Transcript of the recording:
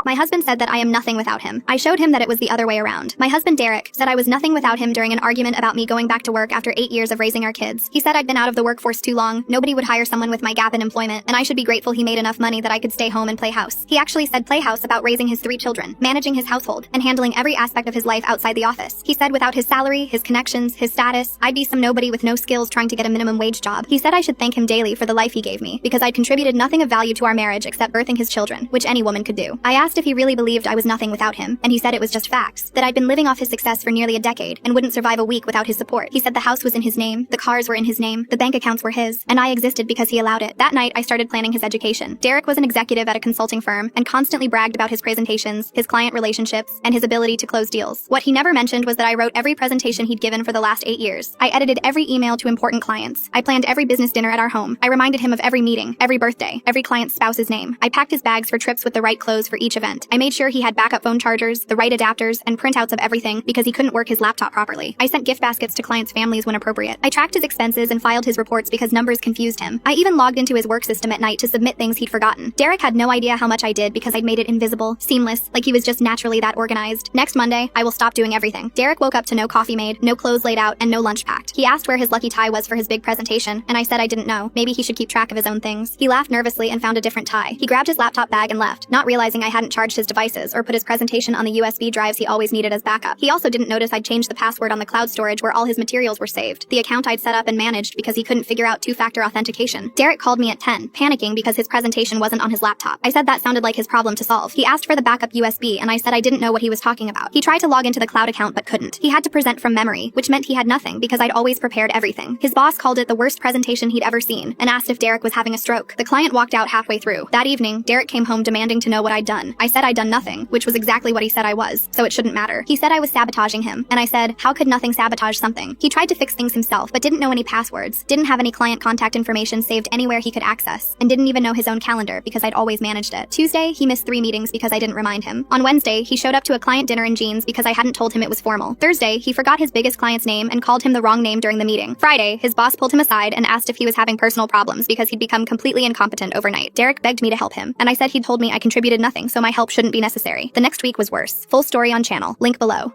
My husband said that I am nothing without him. I showed him that it was the other way around. My husband Derek said I was nothing without him during an argument about me going back to work after 8 years of raising our kids. He said I'd been out of the workforce too long, nobody would hire someone with my gap in employment, and I should be grateful he made enough money that I could stay home and play house. He actually said play house about raising his 3 children, managing his household, and handling every aspect of his life outside the office. He said without his salary, his connections, his status, I'd be some nobody with no skills trying to get a minimum wage job. He said I should thank him daily for the life he gave me, because I'd contributed nothing of value to our marriage except birthing his children, which any woman could do. I asked if he really believed I was nothing without him, and he said it was just facts, that I'd been living off his success for nearly a decade, and wouldn't survive a week without his support. He said the house was in his name, the cars were in his name, the bank accounts were his, and I existed because he allowed it. That night, I started planning his education. Derek was an executive at a consulting firm, and constantly bragged about his presentations, his client relationships, and his ability to close deals. What he never mentioned was that I wrote every presentation he'd given for the last 8 years. I edited every email to important clients. I planned every business dinner at our home. I reminded him of every meeting, every birthday, every client's spouse's name. I packed his bags for trips with the right clothes for each event. I made sure he had backup phone chargers, the right adapters, and printouts of everything because he couldn't work his laptop properly. I sent gift baskets to clients' families when appropriate. I tracked his expenses and filed his reports because numbers confused him. I even logged into his work system at night to submit things he'd forgotten. Derek had no idea how much I did because I'd made it invisible, seamless, like he was just naturally that organized. Next Monday, I will stop doing everything. Derek woke up to no coffee made, no clothes laid out, and no lunch packed. He asked where his lucky tie was for his big presentation, and I said I didn't know. Maybe he should keep track of his own things. He laughed nervously and found a different tie. He grabbed his laptop bag and left, not realizing I hadn't charged his devices or put his presentation on the USB drives he always needed as backup. He also didn't notice I'd changed the password on the cloud storage where all his materials were saved, the account I'd set up and managed because he couldn't figure out 2-factor authentication. Derek called me at 10, panicking because his presentation wasn't on his laptop. I said that sounded like his problem to solve. He asked for the backup USB, and I said I didn't know what he was talking about. He tried to log into the cloud account but couldn't. He had to present from memory, which meant he had nothing because I'd always prepared everything. His boss called it the worst presentation he'd ever seen and asked if Derek was having a stroke. The client walked out halfway through. That evening, Derek came home demanding to know what I'd done. I said I'd done nothing, which was exactly what he said I was, so it shouldn't matter. He said I was sabotaging him, and I said, how could nothing sabotage something? He tried to fix things himself, but didn't know any passwords, didn't have any client contact information saved anywhere he could access, and didn't even know his own calendar because I'd always managed it. Tuesday, he missed 3 meetings because I didn't remind him. On Wednesday, he showed up to a client dinner in jeans because I hadn't told him it was formal. Thursday, he forgot his biggest client's name and called him the wrong name during the meeting. Friday, his boss pulled him aside and asked if he was having personal problems because he'd become completely incompetent overnight. Derek begged me to help him, and I said he'd told me I contributed nothing, so my help shouldn't be necessary. The next week was worse. Full story on channel. Link below.